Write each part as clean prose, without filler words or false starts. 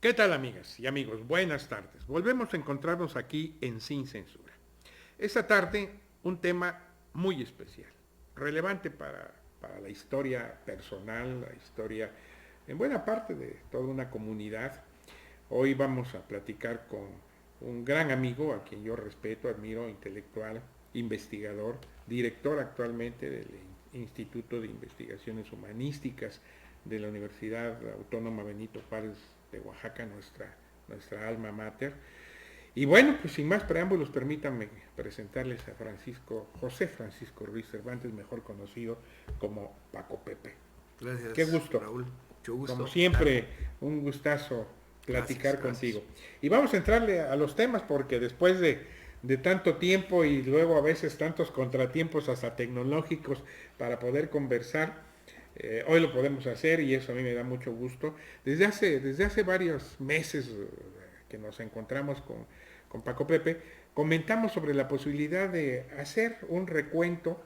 ¿Qué tal, amigas y amigos? Buenas tardes. Volvemos a encontrarnos aquí en Sin Censura. Esta tarde un tema muy especial, relevante para la historia personal, la historia en buena parte de toda una comunidad. Hoy vamos a platicar con un gran amigo a quien yo respeto, admiro, intelectual, investigador, director actualmente del Instituto de Investigaciones Humanísticas de la Universidad Autónoma Benito Juárez de Oaxaca, nuestra alma mater. Y bueno, pues sin más preámbulos, permítanme presentarles a José Francisco Ruiz Cervantes, mejor conocido como Paco Pepe. Gracias, Qué gusto. Raúl. Mucho gusto. Como siempre, un gustazo platicar contigo. Y vamos a entrarle a los temas porque después de tanto tiempo y luego a veces tantos contratiempos hasta tecnológicos para poder conversar, hoy lo podemos hacer y eso a mí me da mucho gusto. Desde hace varios meses que nos encontramos con Paco Pepe, comentamos sobre la posibilidad de hacer un recuento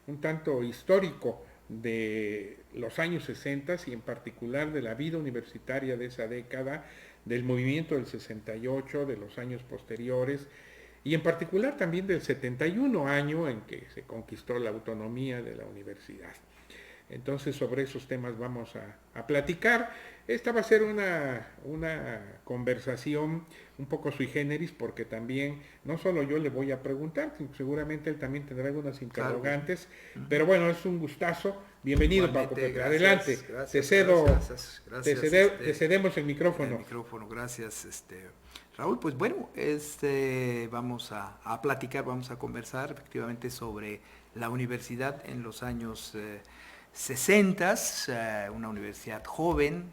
un tanto histórico de los años 60 y en particular de la vida universitaria de esa década, del movimiento del 68, de los años posteriores y en particular también del 71 año en que se conquistó la autonomía de la universidad. Entonces sobre esos temas vamos a platicar. Esta va a ser una conversación un poco sui generis porque también no solo yo le voy a preguntar, sino seguramente él también tendrá algunas interrogantes. Claro. Pero bueno, es un gustazo. Bienvenido, igualmente, Paco Pepe. Gracias, adelante. Gracias, te cedemos el micrófono. Gracias, Raúl. Pues bueno, vamos a platicar, vamos a conversar efectivamente sobre la universidad en los años 60, una universidad joven.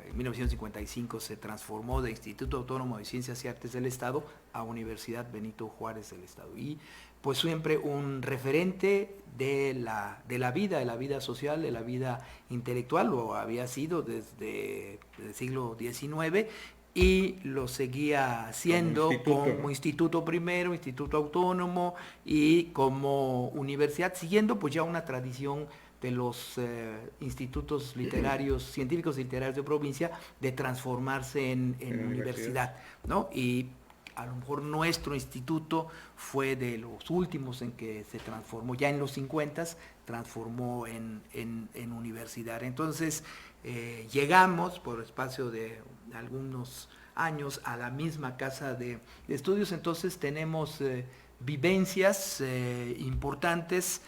En 1955 se transformó de Instituto Autónomo de Ciencias y Artes del Estado a Universidad Benito Juárez del Estado. Y pues siempre un referente de la vida social, de la vida intelectual, lo había sido desde el siglo XIX y lo seguía haciendo como instituto primero, instituto autónomo y como universidad, siguiendo pues ya una tradición de los institutos literarios, científicos literarios de provincia, de transformarse en universidad, ¿no? Y a lo mejor nuestro instituto fue de los últimos en que se transformó, ya en los 50 transformó en universidad. Entonces llegamos por espacio de algunos años a la misma casa de estudios, entonces tenemos vivencias importantes,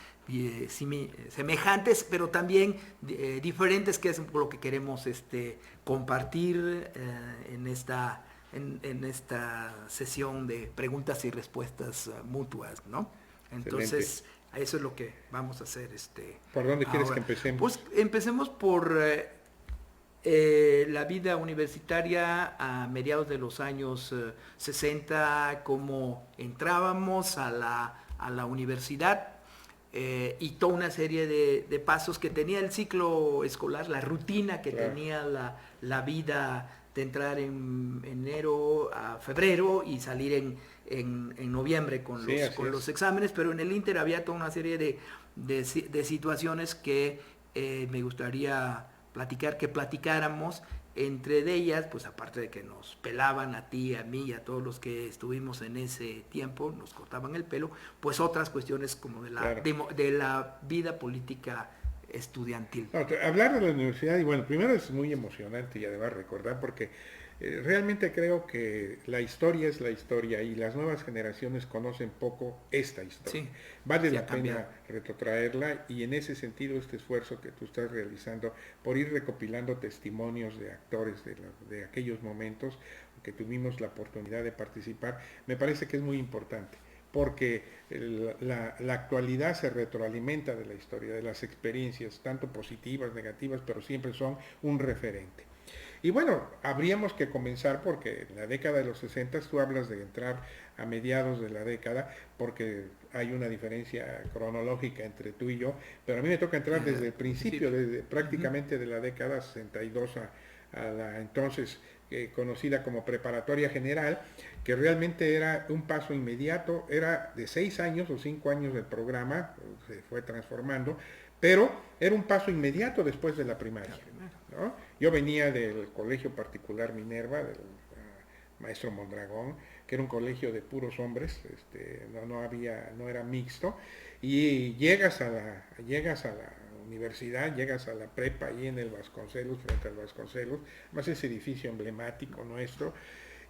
semejantes, pero también diferentes, que es lo que queremos compartir en esta sesión de preguntas y respuestas mutuas, ¿no? Entonces, eso es lo que vamos a hacer. ¿Por dónde quieres que empecemos? Pues empecemos por la vida universitaria a mediados de los años 60, cómo entrábamos a la universidad. Y toda una serie de pasos que tenía el ciclo escolar, la rutina que tenía la vida de entrar en enero a febrero y salir en noviembre con los exámenes, pero en el Inter había toda una serie de situaciones que me gustaría platicáramos. Entre de ellas, pues aparte de que nos pelaban a ti, a mí y a todos los que estuvimos en ese tiempo, nos cortaban el pelo, pues otras cuestiones como de la vida política estudiantil. No, hablar de la universidad, y bueno, primero es muy emocionante y además recordar porque realmente creo que la historia es la historia y las nuevas generaciones conocen poco esta historia. Sí, vale la pena retrotraerla y en ese sentido este esfuerzo que tú estás realizando por ir recopilando testimonios de actores de aquellos momentos que tuvimos la oportunidad de participar, me parece que es muy importante. Porque la actualidad se retroalimenta de la historia, de las experiencias, tanto positivas, negativas, pero siempre son un referente. Y bueno, habríamos que comenzar porque en la década de los 60 tú hablas de entrar a mediados de la década porque hay una diferencia cronológica entre tú y yo, pero a mí me toca entrar desde el principio, desde prácticamente de la década 62 a la entonces conocida como preparatoria general, que realmente era un paso inmediato, era de 6 años o 5 años del programa, se fue transformando, pero era un paso inmediato después de la primaria. ¿no? Yo venía del colegio particular Minerva, del maestro Mondragón, que era un colegio de puros hombres, no era mixto, y llegas a la universidad, llegas a la prepa ahí en el Vasconcelos, frente al Vasconcelos, más ese edificio emblemático nuestro,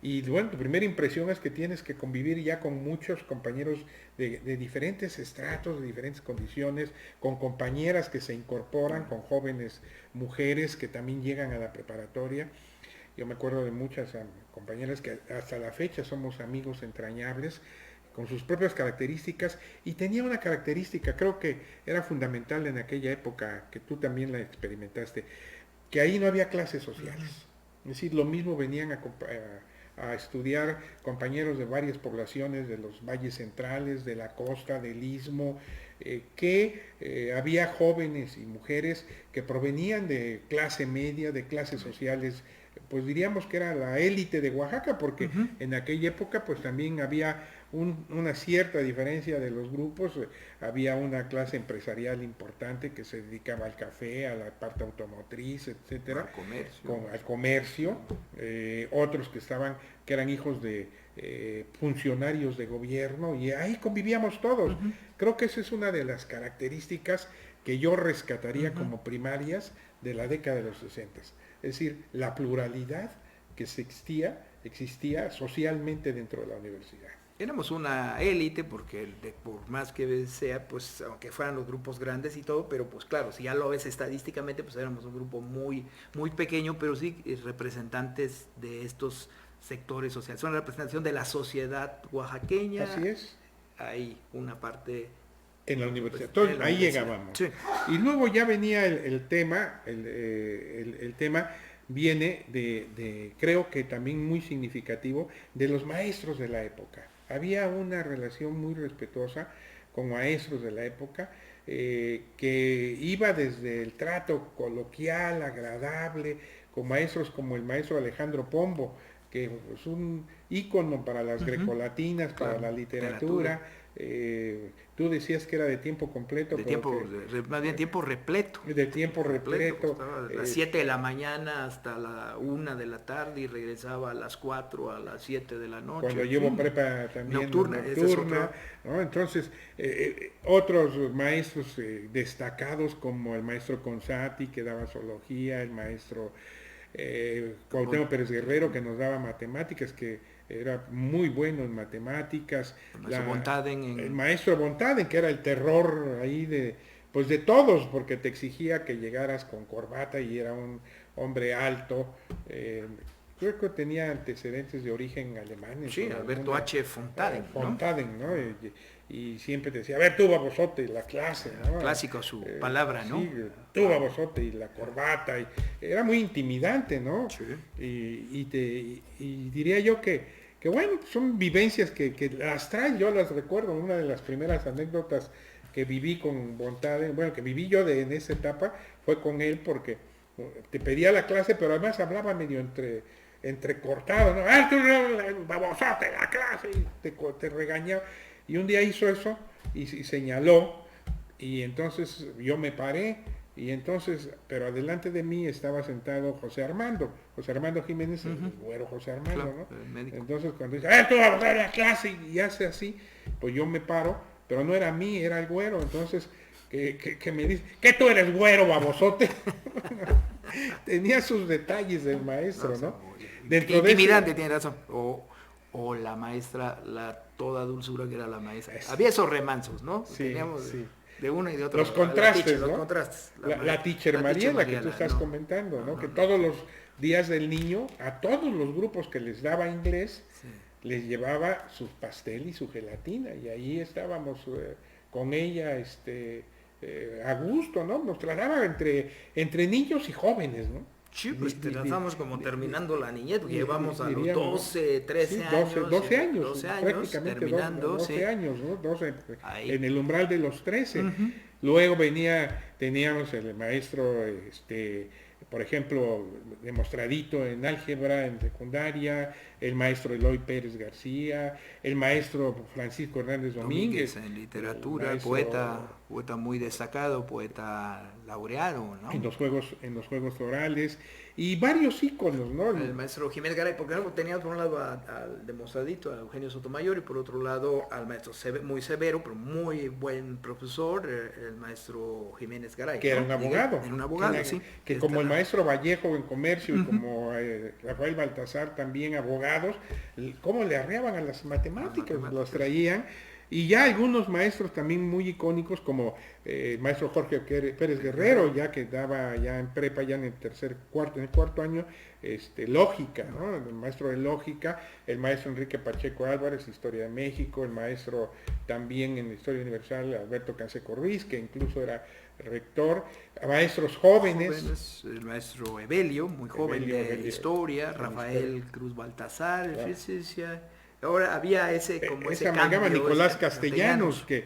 y bueno, tu primera impresión es que tienes que convivir ya con muchos compañeros de diferentes estratos, de diferentes condiciones, con compañeras que se incorporan, con jóvenes mujeres que también llegan a la preparatoria. Yo me acuerdo de muchas compañeras que hasta la fecha somos amigos entrañables, con sus propias características, y tenía una característica, creo que era fundamental en aquella época, que tú también la experimentaste, que ahí no había clases sociales. Es decir, lo mismo venían a estudiar compañeros de varias poblaciones, de los valles centrales, de la costa, del istmo, había jóvenes y mujeres que provenían de clase media, de clases sociales, pues diríamos que era la élite de Oaxaca, porque en aquella época pues también había una cierta diferencia de los grupos, había una clase empresarial importante que se dedicaba al café, a la parte automotriz, etcétera, al comercio, otros que eran hijos de funcionarios de gobierno, y ahí convivíamos todos. Creo que esa es una de las características que yo rescataría como primarias de la década de los 60. Es decir, la pluralidad que existía socialmente dentro de la universidad. Éramos una élite porque por más que sea, pues aunque fueran los grupos grandes y todo, pero pues claro, si ya lo ves estadísticamente, pues éramos un grupo muy, muy pequeño, pero sí representantes de estos sectores sociales. Son la representación de la sociedad oaxaqueña. Así es. Hay una parte... En la universidad. Entonces, ahí llegábamos. Sí. Y luego ya venía el tema, el tema viene creo que también muy significativo, de los maestros de la época. Había una relación muy respetuosa con maestros de la época, que iba desde el trato coloquial, agradable, con maestros como el maestro Alejandro Pombo, que es un ícono para las grecolatinas, para la literatura. Tú decías que era de tiempo completo. Más bien tiempo repleto. De tiempo repleto. A las 7 de la mañana hasta la 1 de la tarde y regresaba a las 4, a las 7 de la noche. Cuando llevo prepa también nocturna, ¿no? Entonces, otros maestros destacados como el maestro Consati, que daba zoología, el maestro Cuauhtémoc Pérez Guerrero, que nos daba matemáticas, que era muy bueno en matemáticas. El maestro Bontaden, que era el terror ahí de todos, porque te exigía que llegaras con corbata y era un hombre alto. Creo que tenía antecedentes de origen alemán. Sí, Alberto H. Fontaden. Fontaden, ¿no? Y siempre te decía, a ver, tú babosote, la clase, ¿no? Clásico su palabra, ¿no? Sí, tú babosote y la corbata. Era muy intimidante, ¿no? Sí. Y diría yo que bueno, son vivencias que las traen, yo las recuerdo. Una de las primeras anécdotas que viví con Bontaden, bueno, que viví yo en esa etapa, fue con él, porque te pedía la clase, pero además hablaba medio entrecortado, ¿no? ¡Ah, tú babosote, la clase! Y te regañaba. Y un día hizo eso y señaló, y entonces yo me paré, y entonces, pero adelante de mí estaba sentado José Armando Jiménez, el güero José Armando, claro, ¿no? Entonces cuando dice, tú vas a la clase, y hace así, pues yo me paro, pero no era a mí, era el güero. Entonces, que me dice, ¿qué tú eres güero, babosote? Tenía sus detalles del maestro, ¿no? Intimidante, tiene razón. O la maestra, toda dulzura que era la maestra. Había esos remansos, ¿no? Sí, teníamos sí. De una y de otra. Los contrastes, ¿no? Los contrastes. La teacher Mariela, que tú estás comentando, ¿no? Que todos los días del niño, a todos los grupos que les daba inglés, les llevaba su pastel y su gelatina, y ahí estábamos con ella a gusto, ¿no? Nos trataba entre niños y jóvenes, ¿no? Sí, pues tratamos como terminando la niñez, porque llevamos a los 12, 13 años. 12 años, prácticamente terminando. 12 años, ¿no? 12, en el umbral de los 13. Luego teníamos el maestro, por ejemplo, demostradito en álgebra, en secundaria, el maestro Eloy Pérez García, el maestro Francisco Hernández Domínguez en literatura, maestro, poeta muy destacado, poeta laureado, ¿no? en los juegos orales, y varios íconos, ¿no? El maestro Jiménez Garay, porque teníamos por un lado al demostradito, a Eugenio Sotomayor, y por otro lado al maestro muy severo, pero muy buen profesor, el maestro Jiménez Garay. Que era un abogado. Era un abogado, sí. Que como el maestro Vallejo en comercio y como Rafael Baltasar también abogados, cómo le arreaban a las matemáticas, los traían. Y ya algunos maestros también muy icónicos, como el maestro Jorge Pérez Guerrero, ya que daba ya en prepa, ya en el cuarto año, lógica, ¿no? El maestro de lógica, el maestro Enrique Pacheco Álvarez, Historia de México, el maestro también en Historia Universal, Alberto Canseco Ruiz, que incluso era rector, maestros jóvenes, el maestro Evelio, muy joven de Historia, Rafael Cruz Baltasar, física. Ahora había ese amalgama Nicolás Castellanos, que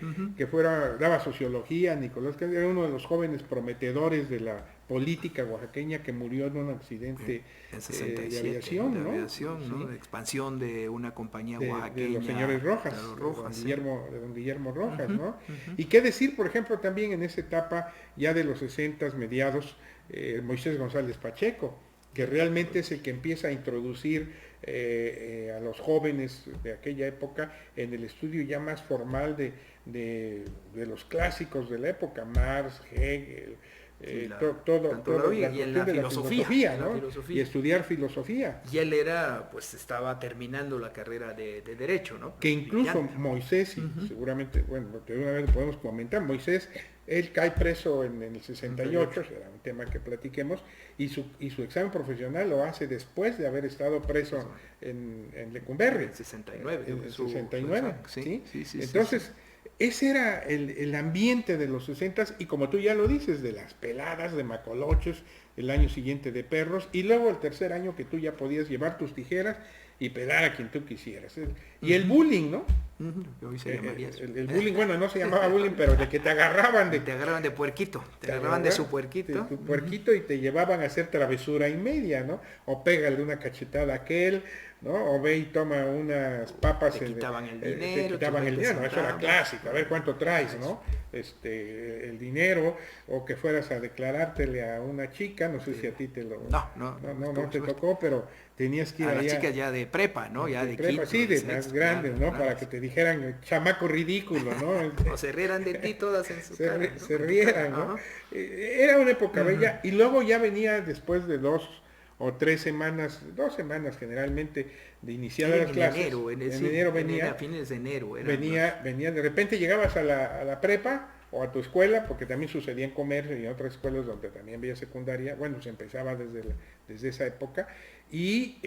daba sociología. Nicolás Castellanos era uno de los jóvenes prometedores de la política oaxaqueña que murió en un accidente en 67, de aviación, ¿no? ¿no? De expansión de una compañía oaxaqueña. De los señores Rojas, de don Guillermo Rojas, ¿no? Y qué decir, por ejemplo, también en esa etapa ya de los 60 mediados, Moisés González Pacheco, que realmente es el que empieza a introducir a los jóvenes de aquella época en el estudio ya más formal de los clásicos de la época, Marx, Hegel, todo y en la filosofía, ¿no? Y estudiar filosofía. Y él estaba terminando la carrera de Derecho, ¿no? Que incluso Moisés, seguramente, bueno, de una vez podemos comentar, Moisés, él cae preso en el 68, será un tema que platiquemos, y su examen profesional lo hace después de haber estado preso en Lecumberri. En el 69. En el 69, ¿sí? Entonces, ese era el ambiente de los 60 y como tú ya lo dices, de las peladas de macoloches, el año siguiente de perros, y luego el tercer año que tú ya podías llevar tus tijeras y pelar a quien tú quisieras. Y el bullying, ¿no? Hoy se llamaría eso. El bullying, bueno, no se llamaba bullying, pero de que te agarraban te agarraban de puerquito, te agarraban de su puerquito. De tu puerquito y te llevaban a hacer travesura y media, ¿no? O pégale una cachetada a aquel, ¿no? O ve y toma unas papas. Te quitaban el dinero. Te quitaban el dinero, eso era clásico, a ver cuánto traes, ¿no? El dinero, o que fueras a declarártele a una chica, no sé si a ti te lo... No te tocó, pero tenías que ir a las chicas ya de prepa, ¿no? Ya de prepa, sí, de más grandes, ¿no? Para que te dijeran chamaco ridículo, ¿no? O se rieran de ti todas en su cara, ¿no? Se rieran, ¿no? Era una época bella, y luego ya venía después de 2 o 3 semanas, 2 semanas generalmente de iniciar las clases. En enero venía, a fines de enero. Venía, de repente llegabas a la prepa o a tu escuela, porque también sucedía en comercio y en otras escuelas donde también había secundaria, bueno, se empezaba desde esa época, y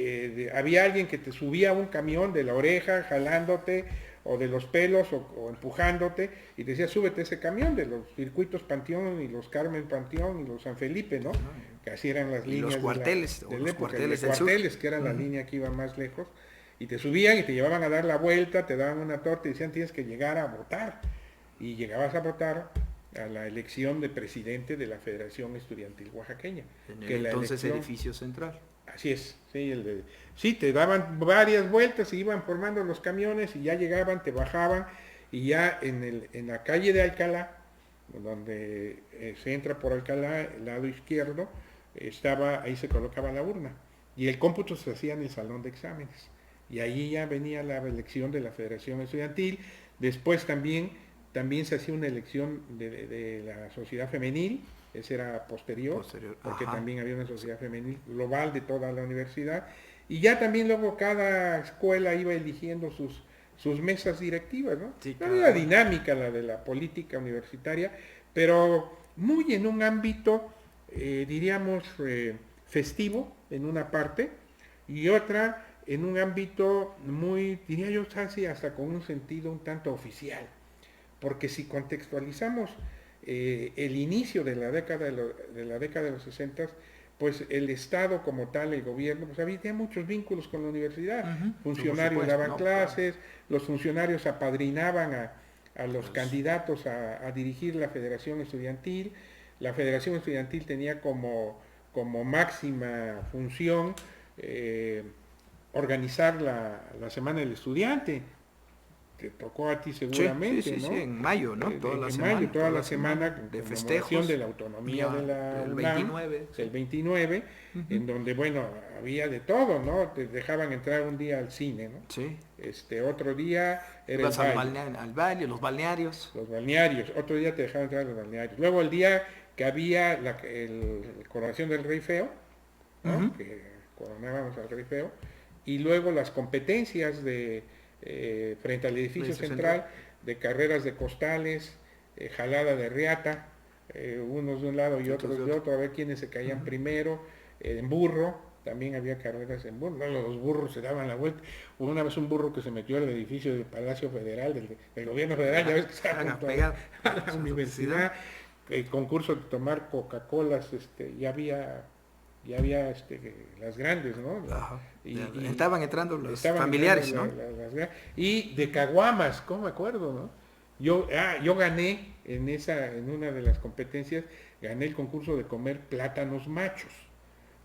había alguien que te subía a un camión de la oreja, jalándote, o de los pelos, o empujándote, y te decía, súbete ese camión de los circuitos Panteón, y los Carmen Panteón, y los San Felipe, ¿no? Que así eran las líneas. Y los cuarteles, los cuarteles que era la línea que iba más lejos, y te subían y te llevaban a dar la vuelta, te daban una torta y decían, tienes que llegar a votar. Y llegabas a votar a la elección de presidente de la Federación Estudiantil Oaxaqueña. En el entonces edificio central. Así es, sí, te daban varias vueltas y iban formando los camiones y ya llegaban, te bajaban, y ya en la calle de Alcalá, donde se entra por Alcalá, el lado izquierdo, ahí se colocaba la urna, y el cómputo se hacía en el salón de exámenes, y ahí ya venía la elección de la Federación Estudiantil. Después también se hacía una elección de la sociedad femenil, ese era posterior, porque también había una sociedad femenil global de toda la universidad, y ya también luego cada escuela iba eligiendo sus mesas directivas, ¿no? Sí, claro. Una dinámica la de la política universitaria, pero muy en un ámbito, diríamos, festivo en una parte, y otra en un ámbito muy, diría yo, casi hasta con un sentido un tanto oficial, porque si contextualizamos el inicio de la década de los 60, pues el Estado como tal, el gobierno, pues había muchos vínculos con la universidad. Funcionarios daban clases, los funcionarios apadrinaban a los candidatos a dirigir la Federación Estudiantil. La Federación Estudiantil tenía como máxima función organizar la Semana del Estudiante. Te tocó a ti seguramente, sí, ¿no? en mayo, ¿no? Toda la semana de conmemoración festejos de la autonomía de la del UNAM, 29, sí. el 29, en donde, bueno, había de todo, ¿no? Te dejaban entrar un día al cine, ¿no? Sí. Otro día era Ibas el baile, al baile, los balnearios. los balnearios, otro día te dejaban entrar a los balnearios. Luego el día que había la coronación del Rey Feo, ¿no? Que coronábamos al Rey Feo, y luego las competencias de frente al edificio central, de carreras de costales, jalada de riata, unos de un lado y otros de otro, a ver quiénes se caían primero, en burro, también había carreras en burro, no, los burros se daban la vuelta. Hubo una vez un burro que se metió al edificio del Palacio Federal, del gobierno federal, ya ves que estaba junto a la universidad, el concurso de tomar Coca-Colas, ya había las grandes, ¿no? Y estaban entrando los familiares, ¿no? Y de caguamas, ¿cómo me acuerdo, no? Yo gané en una de las competencias, gané el concurso de comer plátanos machos.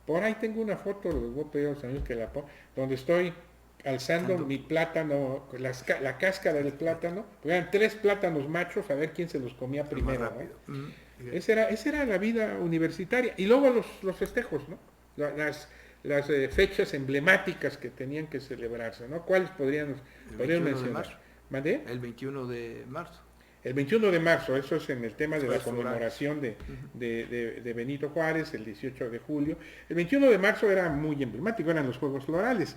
Por ahí tengo una foto, les voy a pedir a los amigos que la pongan, donde estoy alzando mi plátano, la cáscara del plátano, eran 3 plátanos machos, a ver quién se los comía primero, ¿no? Esa era la vida universitaria. Y luego los festejos, ¿no? Las fechas emblemáticas que tenían que celebrarse, ¿no? ¿Cuáles podrían mencionar? ¿Mandé? El 21 de marzo. El 21 de marzo, eso es en el tema de la conmemoración de Benito Juárez, el 18 de julio. El 21 de marzo era muy emblemático, eran los Juegos Florales.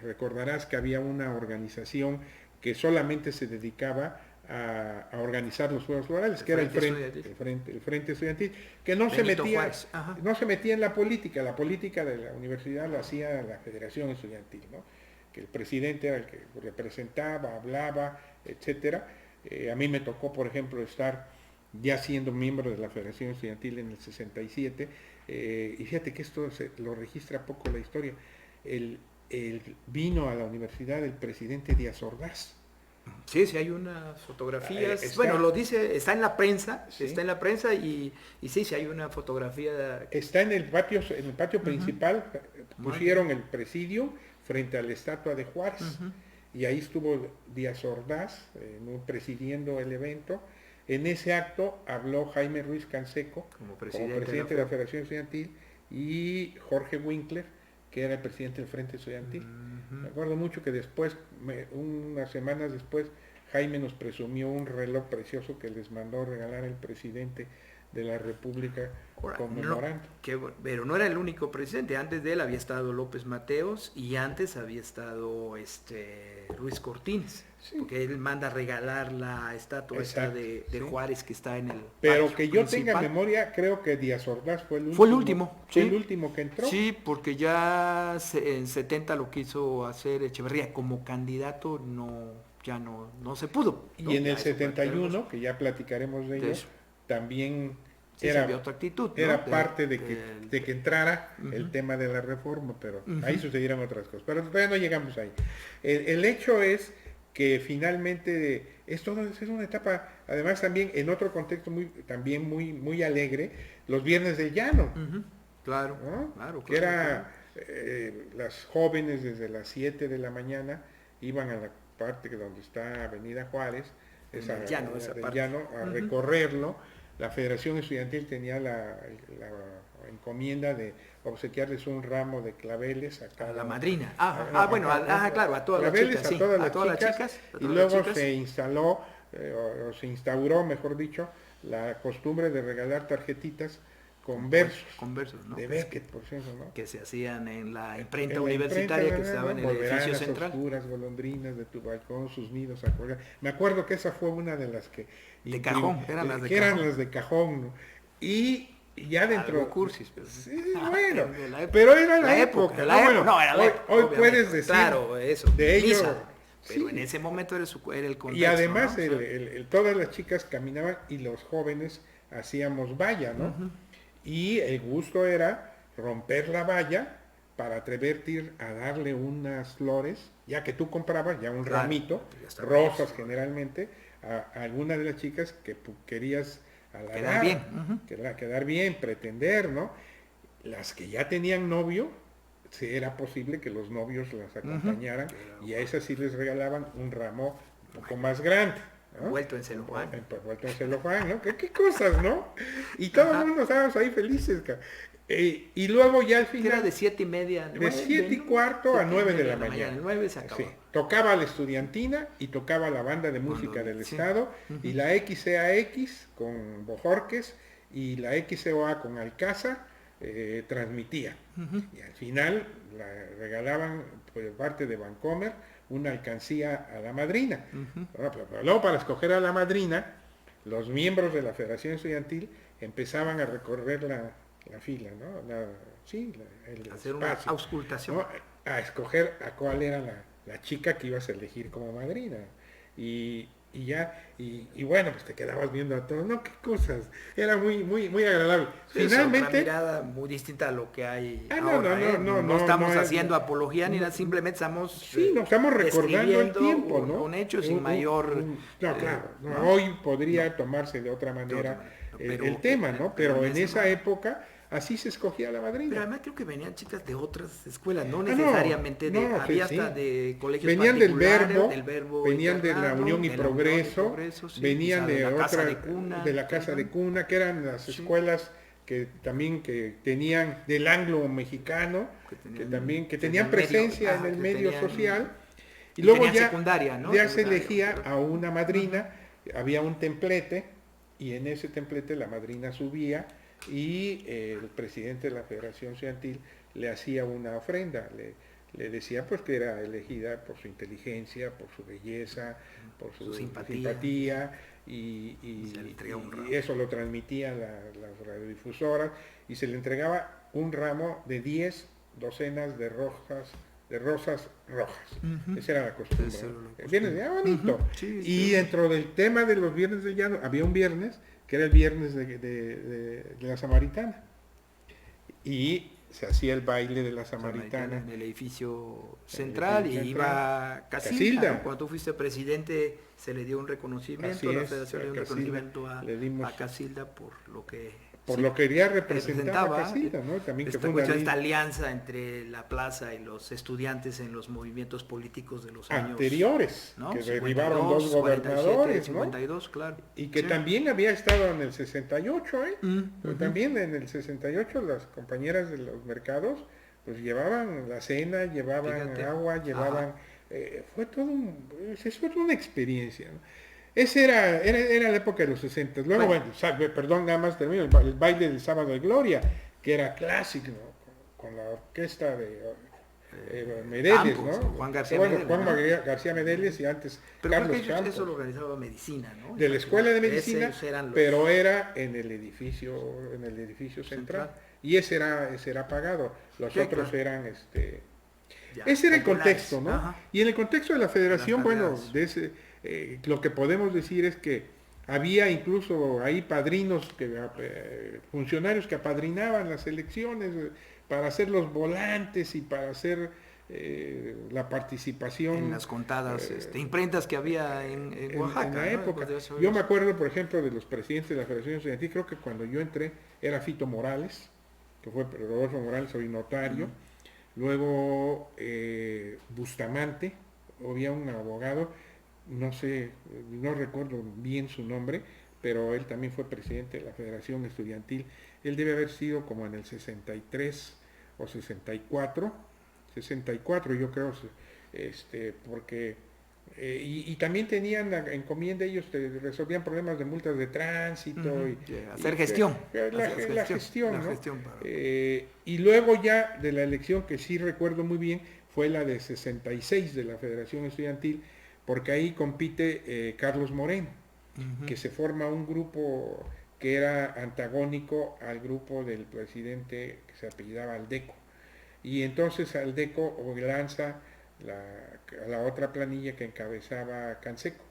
Recordarás que había una organización que solamente se dedicaba a organizar los Juegos Florales, que era el Frente Estudiantil, que no se metía en la política de la universidad la hacía la Federación Estudiantil, ¿no? Que el presidente era el que representaba, hablaba, etcétera. A mí me tocó, por ejemplo, estar ya siendo miembro de la Federación Estudiantil en el 67, y fíjate que esto lo registra poco la historia. Vino a la universidad el presidente Díaz Ordaz. Sí, hay unas fotografías, bueno, lo dice, está en la prensa, ¿sí? Está en la prensa y sí, hay una fotografía. Está en el patio principal, pusieron el presidio frente a la estatua de Juárez, y ahí estuvo Díaz Ordaz presidiendo el evento. En ese acto habló Jaime Ruiz Canseco como presidente de la Federación Estudiantil, y Jorge Winkler, que era el presidente del Frente Estudiantil. Me acuerdo mucho que después, unas semanas después, Jaime nos presumió un reloj precioso que les mandó regalar el presidente de la República conmemorando. Pero no era el único presidente, antes de él había estado López Mateos y antes había estado Ruiz Cortines, sí. Porque él manda regalar la estatua de Juárez que está en el Pero que yo tenga memoria, creo que Díaz Ordaz fue el último. Fue el último, ¿sí? El último que entró. Sí, porque ya en 70 lo quiso hacer Echeverría como candidato, ya no se pudo, ¿no? Y en el 71, que ya platicaremos de ello, también había otra actitud, ¿no? Era parte de que entrara el tema de la reforma, pero ahí sucedieron otras cosas. Pero todavía no llegamos ahí. El hecho es que finalmente esto es una etapa, además también en otro contexto muy alegre, los Viernes del Llano. Claro, ¿no? claro. Que era las jóvenes desde las 7 de la mañana iban a la parte donde está Avenida Juárez, del llano, a recorrerlo. La Federación Estudiantil tenía la encomienda de obsequiarles un ramo de claveles a la madrina. Claro, a todas las chicas. A todas las chicas. Y luego se instauró, mejor dicho, la costumbre de regalar tarjetitas con versos, ¿no? De Beckett, por cierto, ¿no? Que se hacían en la imprenta universitaria que estaba en el edificio central. Oscuras golondrinas de tu balcón, sus nidos a colgar. Me acuerdo que esa fue una de las que... De cajón, eran las de cajón. Eran las de cajón, ¿no? Y ya dentro... Algo cursis, pero... Sí, bueno, pero era la época. Hoy puedes decir... Claro, eso. De ello... Pero en ese momento era el contexto. Y además, ¿no? todas las chicas caminaban y los jóvenes hacíamos valla, ¿no? Y el gusto era romper la valla para atreverte a darle unas flores, ya que tú comprabas ya un ramito, rosas generalmente, a alguna de las chicas que querías halagar, quedar bien, pretender, ¿no? Las que ya tenían novio si era posible que los novios las acompañaran, y a esas sí les regalaban un ramo un poco más grande, ¿no? Envuelto en celofán. Envuelto en celofán, ¿no? ¿Qué cosas, ¿no? Y todo el mundo estábamos ahí felices. Y luego ya al Que final... era de 7:30, De 7:15 a 9 de la mañana. 9 se acabó. Sí. Tocaba la estudiantina y tocaba la banda de música del Estado, y la XCAX con Bojorques y la XCOA con Alcázar transmitía. Y al final la regalaban por parte de Vancomer una alcancía a la madrina. Pero luego, para escoger a la madrina, los miembros de la Federación Estudiantil empezaban a recorrer la fila, ¿no? Hacer una auscultación, ¿no? A escoger a cuál era la chica que ibas a elegir como madrina. Y bueno, pues te quedabas viendo a todos, no, qué cosas, era muy, muy, muy agradable. Finalmente, una mirada muy distinta a lo que hay ahora, no estamos haciendo apología ni nada, simplemente estamos estamos recordando el tiempo, ¿no? Un hecho sin mayor... claro, hoy podría tomarse de otra manera el tema, ¿no? Pero en esa época así se escogía la madrina. Pero además creo que venían chicas de otras escuelas, no necesariamente había hasta de colegios venían del Verbo, venían de la Unión y Progreso, venían de la otra, de la Casa de Cuna, que eran las escuelas que tenían del anglo mexicano, que tenían presencia en el medio social. Y luego ya, secundaria, ¿no? Ya se elegía a una madrina, había un templete, y en ese templete la madrina subía, y el presidente de la Federación Estudiantil le hacía una ofrenda, le decía pues que era elegida por su inteligencia, por su belleza, por su simpatía, y eso lo transmitían las radiodifusoras, y se le entregaba un ramo de 10 docenas de rosas rojas. Esa era la costumbre. El viernes de llano, bonito. Y dentro del tema de los viernes de llano, había un viernes que era el viernes de la Samaritana. Y se hacía el baile de la Samaritana en el edificio central, y iba Casilda. Cuando tú fuiste presidente se le dio un reconocimiento, a la Federación le dio un reconocimiento a Casilda por lo que quería representar a Casilda, ¿no? También que fue esta alianza entre la plaza y los estudiantes en los movimientos políticos de los años anteriores, ¿no? Que derribaron 2 gobernadores, 52, ¿no? Claro. Y que también había estado en el 68, También en el 68 las compañeras de los mercados pues llevaban la cena, llevaban agua, llevaban... fue toda una experiencia, ¿no? Esa era la época de los 60. Luego, perdón, nada más termino, el baile del Sábado de Gloria, que era clásico, ¿no? Con la orquesta de Medeles, ¿no? Juan García Medeles, y antes pero Carlos creo que Campos. Eso lo organizaba Medicina, ¿no? De la Escuela de Medicina, pero era en el edificio central. Y ese era pagado. Los otros eran ese era el contexto, ¿no? Y en el contexto de la federación, lo que podemos decir es que había incluso ahí padrinos, funcionarios que apadrinaban las elecciones para hacer los volantes y para hacer la participación. En las contadas imprentas que había en Oaxaca. En la época. Yo me acuerdo, por ejemplo, de los presidentes de la Federación Estudiantil. Creo que cuando yo entré era Fito Morales, que fue Rodolfo Morales, hoy notario. Luego Bustamante, había un abogado, no recuerdo bien su nombre, pero él también fue presidente de la Federación Estudiantil. Él debe haber sido como en el 63 o 64 yo creo, porque y también tenían encomienda, ellos resolvían problemas de multas de tránsito hacer gestión. La gestión, ¿no? Y luego ya de la elección, que sí recuerdo muy bien, fue la de 66 de la Federación Estudiantil, porque ahí compite Carlos Moreno, que se forma un grupo que era antagónico al grupo del presidente que se apellidaba Aldeco. Y entonces Aldeco lanza la otra planilla que encabezaba Canseco,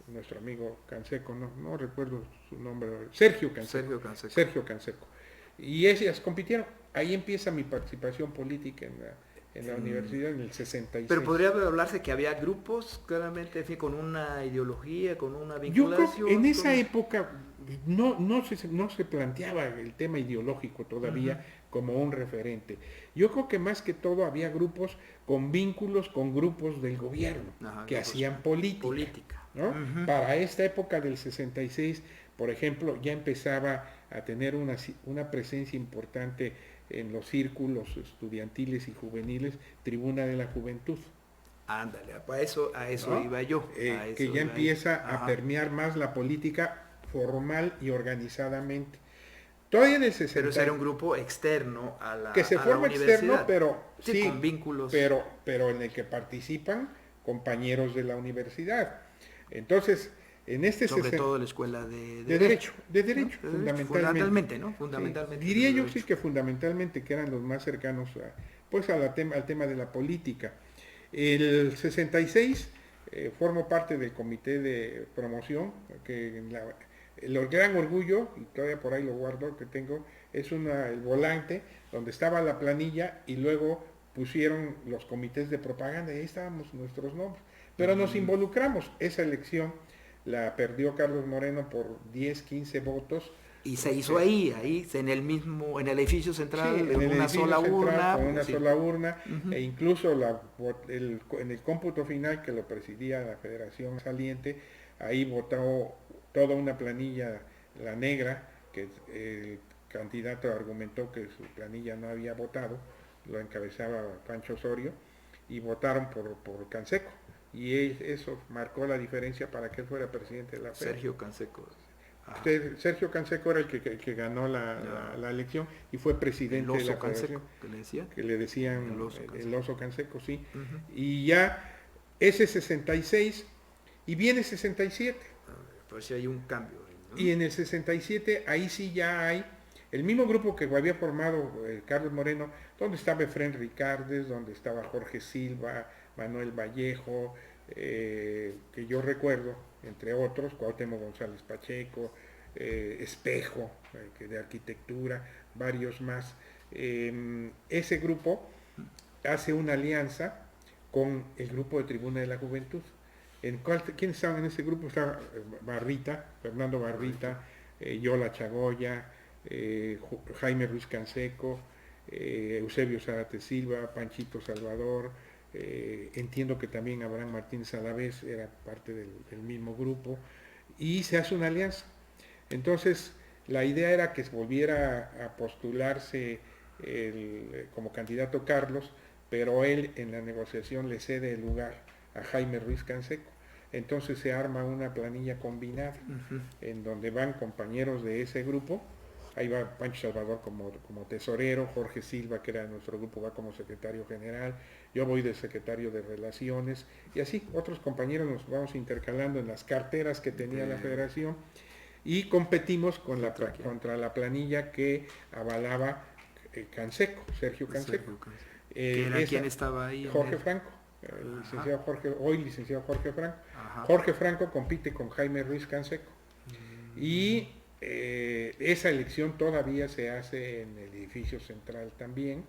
nuestro amigo Canseco, no recuerdo su nombre, Sergio Canseco. Y ellas compitieron. Ahí empieza mi participación política en la universidad en el 66. Pero podría hablarse que había grupos claramente con una ideología, con una vinculación. Yo creo que en esa época no se planteaba el tema ideológico todavía, como un referente. Yo creo que más que todo había grupos con vínculos con grupos del gobierno que hacían política. ¿No? Uh-huh. Para esta época del 66, por ejemplo, ya empezaba a tener una presencia importante en los círculos estudiantiles y juveniles, Tribuna de la Juventud. Ándale, a eso ¿no? Iba yo. Que ya empieza a permear más la política formal y organizadamente. Todavía en el 60. Pero ese era un grupo externo a la que se forma externo, pero sí, con vínculos. Pero en el que participan compañeros de la universidad. Entonces, en este sobre todo la escuela de derecho, ¿no? Fundamentalmente, ¿no? Fundamentalmente. Sí, diría yo sí que fundamentalmente que eran los más cercanos al tema de la política. El 66 formo parte del comité de promoción, que el gran orgullo, y todavía por ahí lo guardo, que tengo, es el volante donde estaba la planilla y luego pusieron los comités de propaganda y ahí estábamos nuestros nombres. Pero nos involucramos. Esa elección la perdió Carlos Moreno por 10, 15 votos. Y se hizo ahí en el edificio central, sí, en una sola urna. Con una sola urna, uh-huh. E incluso en el cómputo final que lo presidía la Federación Saliente, ahí votó toda una planilla, la negra, que el candidato argumentó que su planilla no había votado, lo encabezaba Pancho Osorio, y votaron por Canseco. Y eso marcó la diferencia para que él fuera presidente de la FED. Sergio Canseco. Sergio Canseco era el que ganó la elección y fue presidente de la Canseco, que le decían el oso Canseco, sí. Uh-huh. Y ya ese 66 y viene 67. Pues sí hay un cambio. ¿No? Y en el 67 ahí sí ya hay el mismo grupo que había formado Carlos Moreno, donde estaba Efrén Ricardes, donde estaba Jorge Silva, Manuel Vallejo, que yo recuerdo, entre otros, Cuauhtémoc González Pacheco, Espejo, que de arquitectura, varios más. Ese grupo hace una alianza con el grupo de Tribuna de la Juventud. ¿Quiénes estaban en ese grupo? Estaba Fernando Barrita, Yola Chagoya, Jaime Ruiz Canseco, Eusebio Zárate Silva, Panchito Salvador, entiendo que también Abraham Martínez Alavés era parte del mismo grupo, y se hace una alianza. Entonces, la idea era que volviera a postularse como candidato Carlos, pero él en la negociación le cede el lugar a Jaime Ruiz Canseco. Entonces se arma una planilla combinada, uh-huh. En donde van compañeros de ese grupo. Ahí va Pancho Salvador como tesorero, Jorge Silva, que era nuestro grupo, va como secretario general, yo voy de secretario de Relaciones, y así otros compañeros nos vamos intercalando en las carteras que tenía la federación, y competimos contra la planilla que avalaba Canseco, Sergio Canseco. ¿Quién estaba ahí? Jorge Franco. Licenciado Jorge Franco. Ajá. Jorge Franco compite con Jaime Ruiz Canseco. Y esa elección todavía se hace en el edificio central también.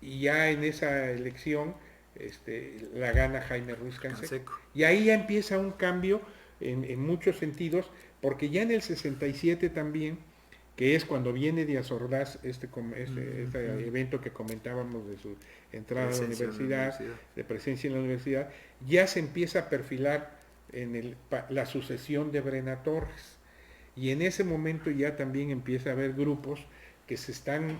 Y ya en esa elección la gana Jaime Ruiz Canseco. Y ahí ya empieza un cambio en muchos sentidos, porque ya en el 67 también, que es cuando viene Díaz Ordaz, este evento que comentábamos de su entrada a la universidad, de presencia en la universidad, ya se empieza a perfilar en la sucesión de Brena Torres. Y en ese momento ya también empieza a haber grupos que se están,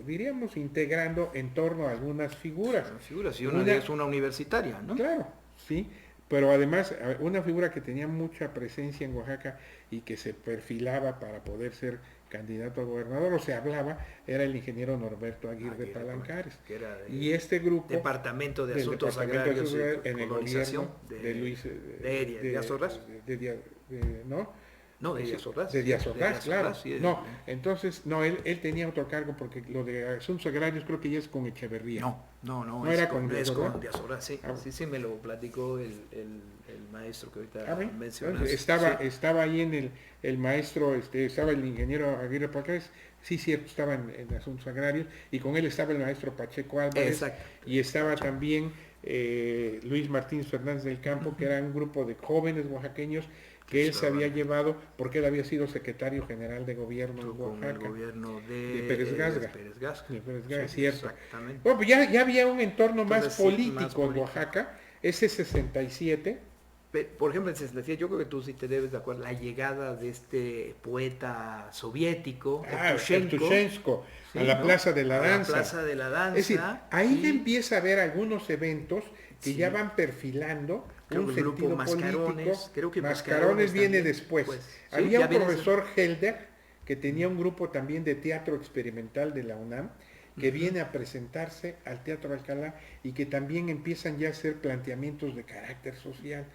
diríamos, integrando en torno a algunas figuras. Y una es una universitaria, ¿no? Claro, sí. Pero además, una figura que tenía mucha presencia en Oaxaca y que se perfilaba para poder ser candidato a gobernador, o se hablaba, era el ingeniero Norberto Aguirre Palancares. Que era y este grupo... Departamento de Asuntos Agrarios en el gobierno de Luis... de Díaz Ordaz. ¿no? No, de Díaz Ordaz. De Díaz Ordaz, claro. Sí, entonces, él tenía otro cargo, porque lo de Asuntos Agrarios creo que ya es con Echeverría. No era con Díaz Ordaz, sí. Sí, me lo platicó el maestro que ahorita mencionaste. Estaba ahí el maestro, estaba el ingeniero Aguirre Palancares, sí, cierto, estaba en Asuntos Agrarios, y con él estaba el maestro Pacheco Álvarez. Exacto. Y estaba también Luis Martínez Fernández del Campo, que era un grupo de jóvenes oaxaqueños que él se había llevado porque él había sido secretario general de gobierno en con el Oaxaca. gobierno De Pérez Gasga. Pérez Gasga. De Pérez Gasga, Sí, cierto. exactamente. Bueno, pues ya había un entorno Entonces, más sí, político más en político. Oaxaca, ese 67. Por ejemplo, en 67, yo creo que tú sí te debes de acuerdo, la llegada de este poeta soviético, Evtushenko, ¿sí, a la no? Plaza de la A Danza. la Plaza de la Danza. Es decir, ahí y empieza a haber algunos eventos que Sí. ya van perfilando creo un que el grupo sentido Mascarones, político. creo que Mascarones viene también, después. pues, sí, Había ya un viene profesor Helder que tenía un grupo también de teatro experimental de la UNAM que viene a presentarse al Teatro Alcalá y que también empiezan ya a hacer planteamientos de carácter social.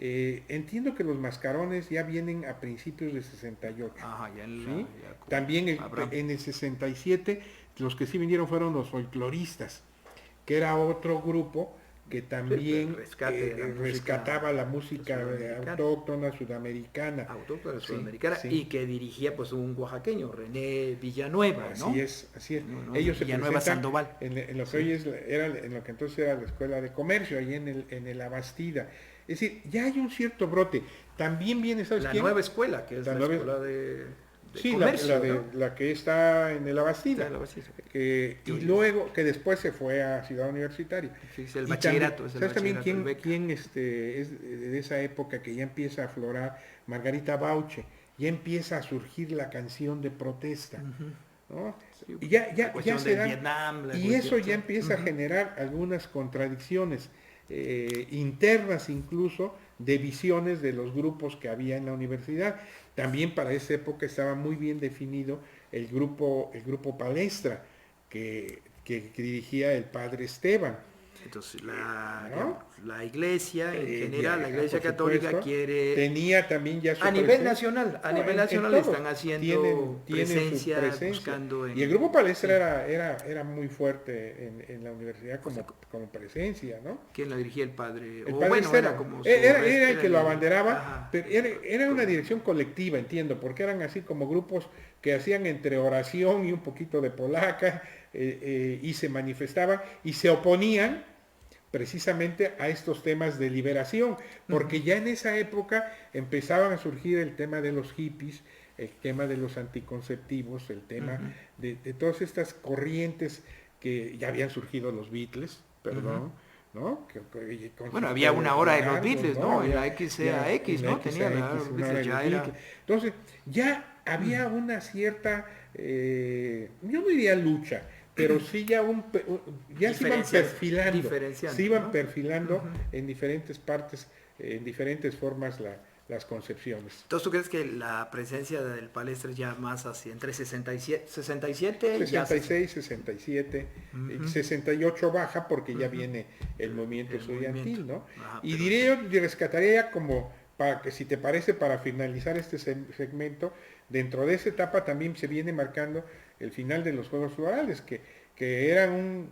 Entiendo que los Mascarones ya vienen a principios de 68. Ajá, ya en ¿sí? ya con También Abraham. en el 67 los que sí vinieron fueron los folcloristas, que era otro grupo que también rescate de la rescataba la música sudamericana. autóctona sudamericana. Sudamericana, sí. y que dirigía pues un oaxaqueño, René Villanueva, ¿no? Así es. No, Ellos se Villanueva presentan Sandoval. en lo que hoy en lo que entonces era la Escuela de Comercio, ahí en el Abastida. Es decir, ya hay un cierto brote. También viene, ¿sabes La quién? nueva escuela, que es la nueva- escuela de Sí, comercio, ¿no? la que está en el Abastida. Está en la Abastida. Y luego, que después se fue a Ciudad Universitaria. Sí, es el Y bachillerato. también, Es el ¿sabes también bachillerato quién es de esa época que ya empieza a aflorar? Margarita Bauche. Ya empieza a surgir la canción de protesta. ¿no? Sí, Y la cuestión se del dan, Vietnam, la y cuestión, eso ya sí. empieza a generar algunas contradicciones internas incluso de visiones de los grupos que había en la universidad. También para esa época estaba muy bien definido el grupo Palestra que dirigía el padre Esteban. Entonces, ¿no? la iglesia en general, Ya, la iglesia por católica supuesto, quiere... tenía también ya su A nivel presencia. nacional, En todos están haciendo tienen su presencia. buscando en... Y el grupo Palestra era muy fuerte en la universidad como presencia, ¿no? ¿Quién la dirigía? El padre. El O padre bueno, Esteban. era como Era el que lo abanderaba, Ajá. pero era una dirección colectiva, entiendo, porque eran así como grupos que hacían entre oración y un poquito de polaca, y se manifestaban y se oponían precisamente a estos temas de liberación, porque ya en esa época empezaban a surgir el tema de los hippies, el tema de los anticonceptivos, el tema de todas estas corrientes que ya habían surgido los Beatles, perdón, ¿no? Bueno, había una hora de los largos, Beatles, ¿no? En la XAX, XAX, ¿no? Tenía la hora de los Beatles, ya era... Entonces, ya había una cierta, yo no diría lucha, pero sí ya se iban perfilando, ¿no? en diferentes partes, en diferentes formas las concepciones. Entonces, ¿tú crees que la presencia del Palestra ya más así, entre 67 66, 67, 68 baja porque ya viene el movimiento estudiantil, ¿no? Ajá, y rescataría como, para que si te parece, para finalizar este segmento, dentro de esa etapa también se viene marcando el final de los Juegos Florales, que eran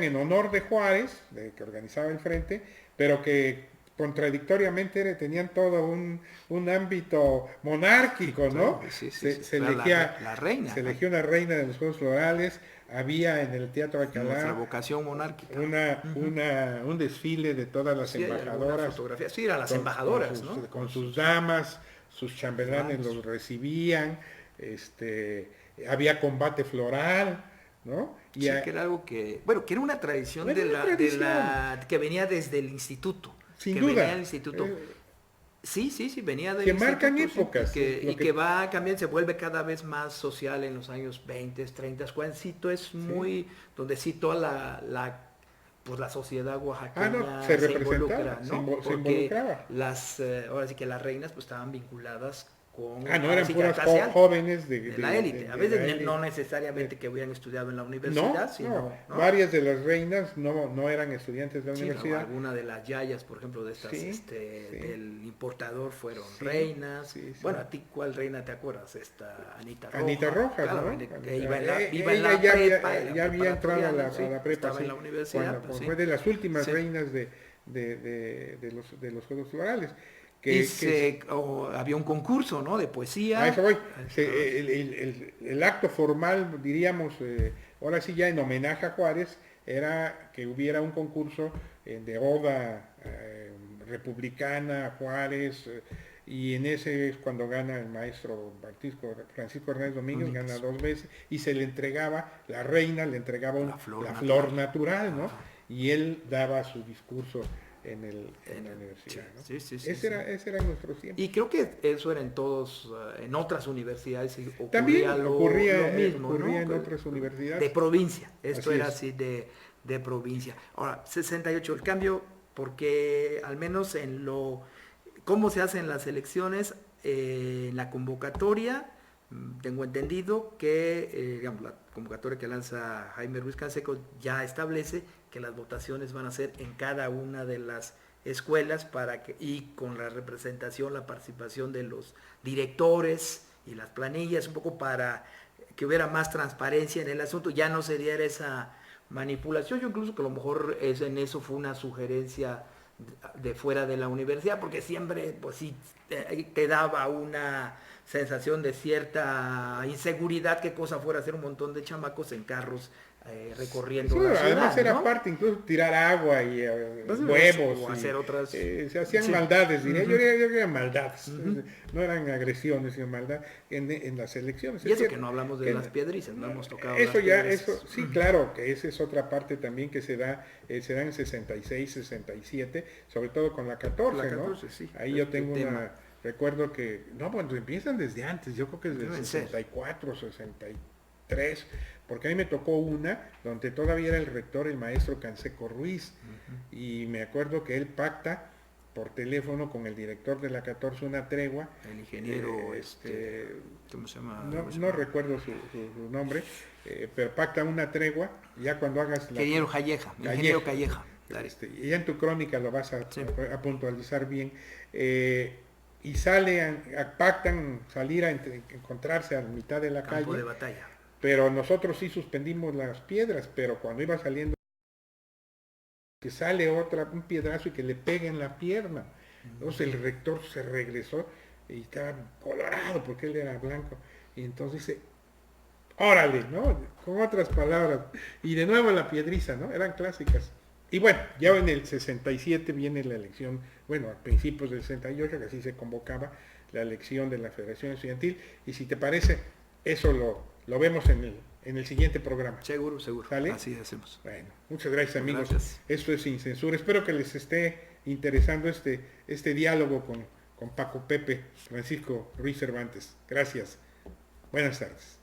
en honor de Juárez, que organizaba el frente, pero que contradictoriamente tenían todo un ámbito monárquico, ¿no? Se elegía la reina. Se eligió una reina de los Juegos Florales, había en el Teatro Alcalá nuestra vocación monárquica. un desfile de todas las embajadoras. Sí, eran las embajadoras, ¿no? Con sus damas, sus chambelanes los recibían, había combate floral, ¿no? Sí, que era algo que era una tradición que venía desde el instituto. Sin duda. Venía del instituto. Sí, venía del que instituto. Marcan épocas. Y que va cambiando, se vuelve cada vez más social en los años 20, 30, 40. Es muy, donde sí toda la sociedad oaxaqueña se involucra, ¿no? se involucraba. Ahora sí que las reinas pues estaban vinculadas con... no eran puras jóvenes de la élite. A veces no necesariamente que hubieran estudiado en la universidad, sino... Varias de las reinas no eran estudiantes de la universidad. Algunas de las yayas, por ejemplo, de estas del importador fueron reinas. Bueno, ¿a ti cuál reina te acuerdas? Esta Anita Rojas, claro, ¿no? Que iba en la prepa, ya había entrado a la prepa, estaba en la universidad. Fue de las últimas reinas de los Juegos Florales. Había un concurso, ¿no? De poesía. A eso voy. El acto formal, diríamos, ahora sí ya en homenaje a Juárez, era que hubiera un concurso de oda republicana a Juárez, y en ese es cuando gana el maestro Francisco Hernández Domínguez, gana 2 veces, y se le entregaba, la reina le entregaba la flor natural, ¿no? Y él daba su discurso en la universidad, ¿no? Ese era nuestro tiempo. Y creo que eso era en otras universidades ocurría También lo mismo, ocurría ¿no? en otras universidades. De provincia, esto Así era es. así de provincia. Ahora, 68, el cambio, porque al menos cómo se hacen las elecciones, en la convocatoria, tengo entendido que, digamos, la convocatoria que lanza Jaime Ruiz Canseco ya establece que las votaciones van a ser en cada una de las escuelas y con la representación, la participación de los directores y las planillas, un poco para que hubiera más transparencia en el asunto, ya no se diera esa manipulación. Yo incluso que a lo mejor en eso fue una sugerencia de fuera de la universidad, porque siempre pues sí te daba una sensación de cierta inseguridad, qué cosa fuera hacer un montón de chamacos en carros recorriendo la ciudad, además era ¿no? parte, incluso tirar agua y Pues, huevos. o hacer otras... se hacían maldades, diría. Yo diría que eran maldades. No eran agresiones, sino maldad en las elecciones. Y eso que no hablamos de las piedrizas, no hemos tocado eso las ya, piedrizas. eso, sí, claro, que esa es otra parte también que se da en 66, 67, sobre todo con la 14, La 14, ¿no? sí, Ahí yo tengo recuerdo que, no, bueno, empiezan desde antes, yo creo que desde el 64, 63, porque a mí me tocó una donde todavía era el rector, el maestro Canseco Ruiz, y me acuerdo que él pacta por teléfono con el director de la 14 una tregua. El ingeniero, ¿cómo se llama? No recuerdo su nombre, pero pacta una tregua, ya cuando hagas la... Ingeniero Calleja. Y ya en tu crónica lo vas a puntualizar bien. Y pactan salir a encontrarse a la mitad de la Campo calle. de batalla. Pero nosotros sí suspendimos las piedras, pero cuando iba saliendo que sale un piedrazo y que le pegue en la pierna. Entonces el rector se regresó y estaba colorado porque él era blanco. Y entonces dice, órale, ¿no? Con otras palabras. Y de nuevo la piedriza, ¿no? Eran clásicas. Y bueno, ya en el 67 viene la elección, bueno, a principios del 68, que así se convocaba la elección de la Federación Estudiantil. Y si te parece, eso lo vemos en el siguiente programa. Seguro. ¿Sale? Así hacemos. Bueno, muchas gracias, amigos. Gracias. Esto es Sin Censura. Espero que les esté interesando este diálogo con Paco Pepe Francisco Ruiz Cervantes. Gracias. Buenas tardes.